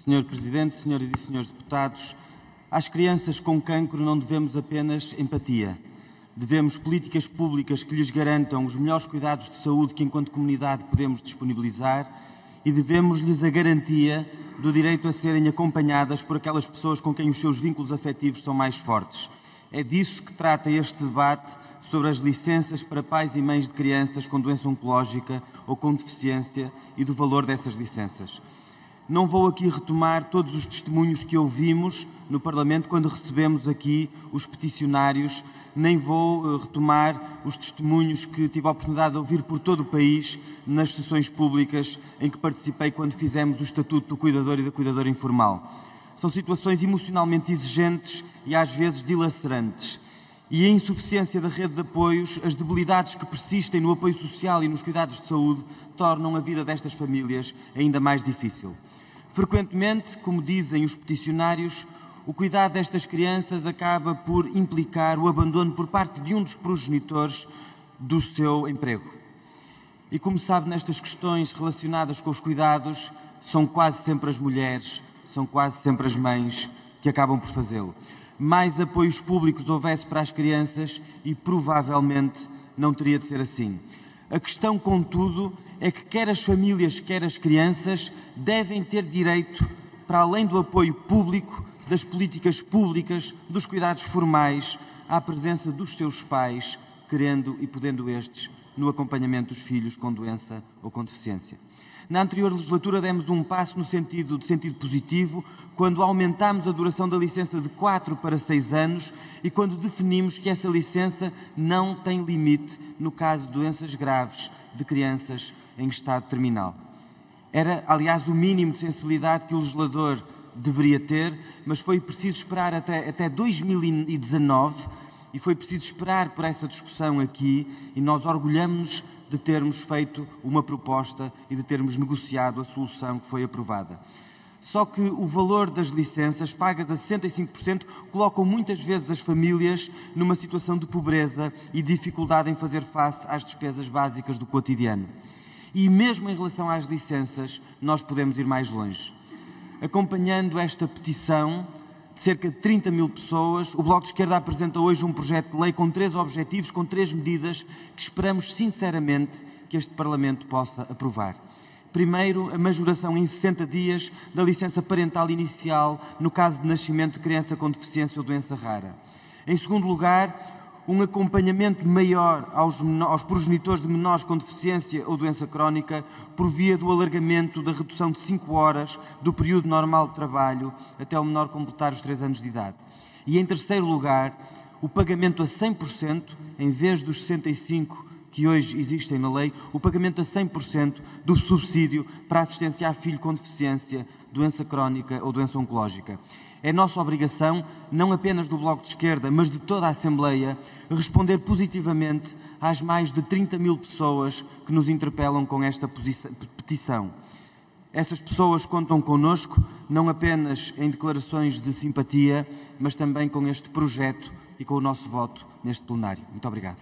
Senhor Presidente, senhoras e senhores deputados, às crianças com cancro não devemos apenas empatia. Devemos políticas públicas que lhes garantam os melhores cuidados de saúde que, enquanto comunidade, podemos disponibilizar e devemos-lhes a garantia do direito a serem acompanhadas por aquelas pessoas com quem os seus vínculos afetivos são mais fortes. É disso que trata este debate sobre as licenças para pais e mães de crianças com doença oncológica ou com deficiência e do valor dessas licenças. Não vou aqui retomar todos os testemunhos que ouvimos no Parlamento quando recebemos aqui os peticionários, nem vou retomar os testemunhos que tive a oportunidade de ouvir por todo o país nas sessões públicas em que participei quando fizemos o Estatuto do Cuidador e da Cuidadora Informal. São situações emocionalmente exigentes e às vezes dilacerantes. E a insuficiência da rede de apoios, as debilidades que persistem no apoio social e nos cuidados de saúde, tornam a vida destas famílias ainda mais difícil. Frequentemente, como dizem os peticionários, o cuidado destas crianças acaba por implicar o abandono por parte de um dos progenitores do seu emprego. E como sabe, nestas questões relacionadas com os cuidados, são quase sempre as mulheres, são quase sempre as mães que acabam por fazê-lo. Mais apoios públicos houvesse para as crianças e provavelmente não teria de ser assim. A questão, contudo, é que quer as famílias, quer as crianças devem ter direito, para além do apoio público, das políticas públicas, dos cuidados formais, à presença dos seus pais, querendo e podendo estes, no acompanhamento dos filhos com doença ou com deficiência. Na anterior legislatura demos um passo no sentido positivo, quando aumentámos a duração da licença de 4 para 6 anos e quando definimos que essa licença não tem limite no caso de doenças graves de crianças em estado terminal. Era, aliás, o mínimo de sensibilidade que o legislador deveria ter, mas foi preciso esperar até 2019 e foi preciso esperar por essa discussão aqui e nós orgulhamos-nos de termos feito uma proposta e de termos negociado a solução que foi aprovada. Só que o valor das licenças, pagas a 65%, colocam muitas vezes as famílias numa situação de pobreza e dificuldade em fazer face às despesas básicas do cotidiano. E mesmo em relação às licenças, nós podemos ir mais longe. Acompanhando esta petição de cerca de 30 mil pessoas, o Bloco de Esquerda apresenta hoje um projeto de lei com 3 objetivos, com 3 medidas que esperamos sinceramente que este Parlamento possa aprovar. Primeiro, a majoração em 60 dias da licença parental inicial no caso de nascimento de criança com deficiência ou doença rara. Em segundo lugar, um acompanhamento maior aos progenitores de menores com deficiência ou doença crónica por via do alargamento da redução de 5 horas do período normal de trabalho até o menor completar os 3 anos de idade. E em terceiro lugar, o pagamento a 100%, em vez dos 65% que hoje existem na lei, o pagamento a 100% do subsídio para assistência a filho com deficiência, doença crónica ou doença oncológica. É nossa obrigação, não apenas do Bloco de Esquerda, mas de toda a Assembleia, responder positivamente às mais de 30 mil pessoas que nos interpelam com esta petição. Essas pessoas contam connosco, não apenas em declarações de simpatia, mas também com este projeto e com o nosso voto neste plenário. Muito obrigado.